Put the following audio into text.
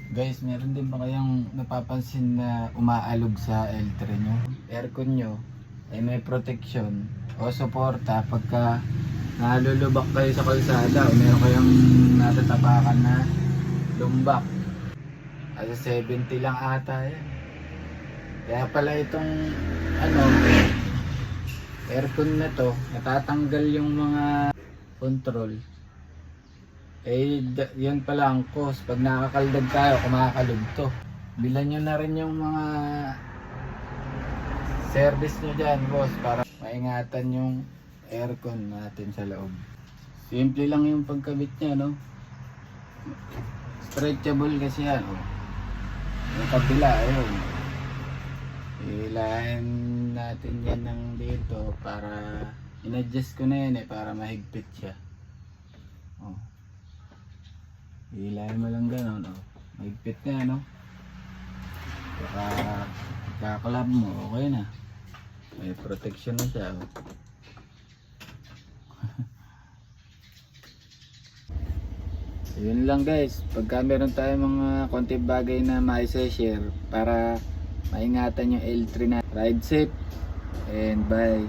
Guys, meron din ba kayong napapansin na umaalog sa L3 nyo? Aircon nyo ay may protection o suporta pagka nalulubak kayo sa kalsada o meron kayong natatapakan na lumbak. Asa 70 lang ata yan. Kaya pala itong aircon na to, natatanggal yung mga control. Yan pala ang cause. Pag nakakaldag tayo, kumakalog to. Bilan nyo na rin yung mga service nyo dyan, boss, para maingatan yung aircon natin sa loob. Simple lang yung pagkabit nya, no? Stretchable kasi yan, oh. Yung kabila, ayun. Ilahin natin yan ng dito para in-adjust ko na yan para mahigpit siya. Oh. Ilahin mo lang gano'n, oh. Mahigpit na, no? Baka kakalab mo, okay na. May protection na siya, oh. Yun lang guys, pagka meron tayong mga konting bagay na ma-share para maingatan yung L3 na. Ride safe and bye.